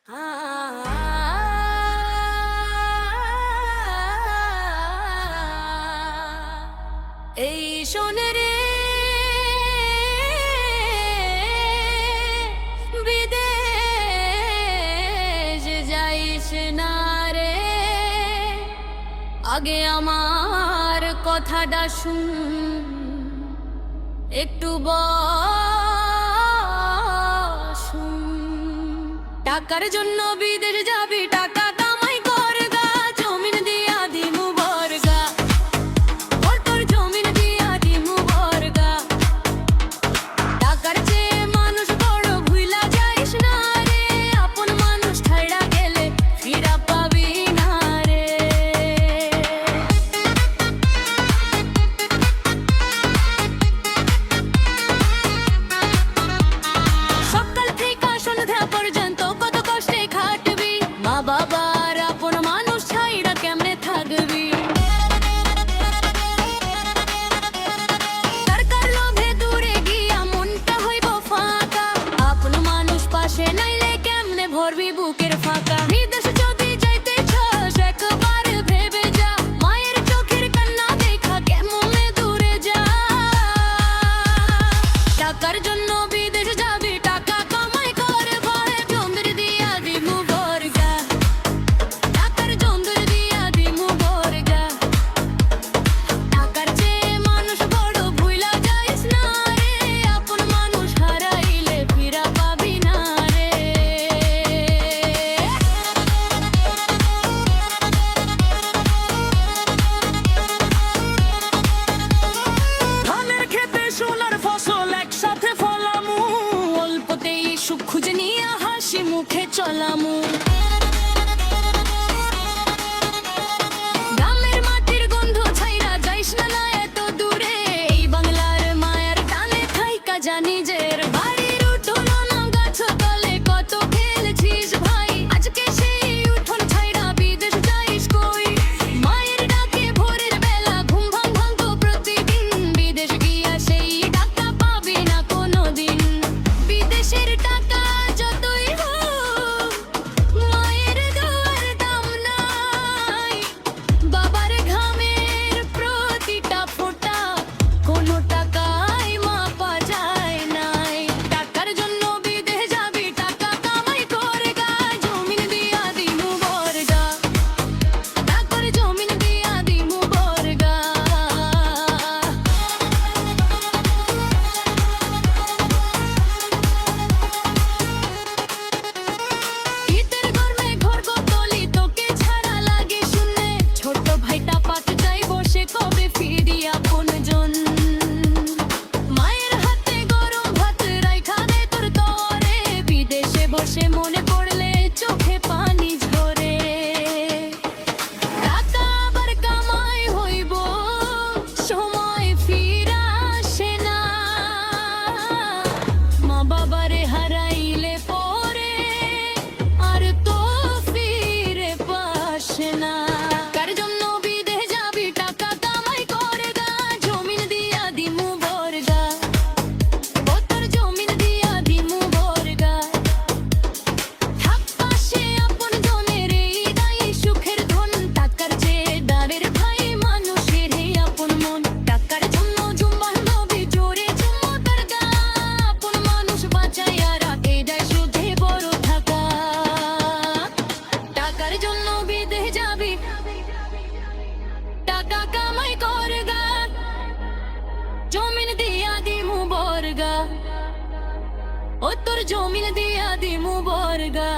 এই শোনে রে বিদেশ যাইস না রে, আগে আমার কথাটা শুন, একটু শুন। টাকার জন্য বিদেশ যাবি, টাকা কামাই কর গা, জমিন দিয়া দিমু বর্গা, ওর তোর জমিন দিয়া দিমু বর্গা। টাকার চেয়ে মানুষ বড় ভুইলা যাইস না রে, আপন মানুষ ছাইড়া গেলে ফিরা পাবি না রে। সকাল থেকে সন্ধ্যা পর্যন্ত কত কষ্টে খাটবি, মা বাবার আপন মানুষ ছাইড়া কেমনে থাকবি। টাকার লোভে দূরে গিয়া মনটা হইব ফাঁকা, আপন মানুষ পাশে নাইলে কেমনে ভরবি বুকের ফাঁকা। বিদেশ যদি যাইতে চাস একবার ভেবে যা, মায়ের চোখের কান্না দেখা কেমনে দূরে যা। টাকার জন্য বিদেশ যাবি, টাকা কামাই কর ভাই, জমির দিয়া দিমু বর্গা, টাকার জমির দিয়া দিমু বর্গা। টাকার চেয়ে মানুষ বড় ভুইলা যাইস না রে, আপন মানুষ হারাইলে ফিরা পাবি না রে। ধানের খেতে সোনার ফসল একসাথে ফলামু, অল্পতেই সুখ খুঁজে নিয়ে হাসি মুখে চলামু। গ্রামের মাটির গন্ধ ছাইরা যাইস না না এত দূরে, এই বাংলার মায়ের টানে থাইকা জানি যে বাড়ির উঠোন না গাছ তলে কত খেলছিস ভাই, আজকে সেই উঠোন ছাইরা বিদেশ যাইস কই। মায়ের ডাকে ভোরের বেলা ঘুম ভাঙতো প্রতিদিন, বিদেশ গিয়া সেই টাকা পাবি না কোনোদিন। বিদেশের টাকা যতই হোক মায়ের দোয়ার দাম নাই, বাবার ঘামের প্রতিটা ফোঁটা কোনো টাকায় মাপা যায় নাই। টাকার জন্য বিদেশ যাবি, টাকা কামাই কর গা, জমিন দিয়া দিমু বর্গা, টাকার জমিন দিয়া দিমু বর্গা। শীতের গরমে ঘর গোতলি তোকে ছাড়া লাগে শুনে, ছোট ভাইটা পাত চাই বসে কবে ফিরি আপনজন। মায়ের হাতে গরম ভাত রাইখা দে তোর তরে, বিদেশে বসে মনে পড়লে চোখে পানি ঝরে। টাকা আবার কামাই হইব, সময় ফিরা আসে না, মা বাবারে হারাইলে পরে আর তো ফিরে পাসে না। কার জন্য বিদেশ যাবি, টাকা কামাই করে গা, জমিন দিয়া দিমু বর্গা, ও তোর জমিন দিয়া দিমু বর্গা। থাক পাশে আপন জনের এই দায়ী সুখের ধন, টাকার চেয়ে দাঁড়ের ভাই মানুষের এই আপন মন। টাকার জন্য জুম্বান্ধবী জোরে চুমো তার গা, আপন মানুষ বাঁচাইয়া রাখে যায় শুধু বড় থাকা। টাকার জন্য বিদেশ যাবি, টাকা কামাই কর গা, জমিন দিয়া দিমু বর্গা, ও তোর জমিন দিয়া দিমু বর্গা।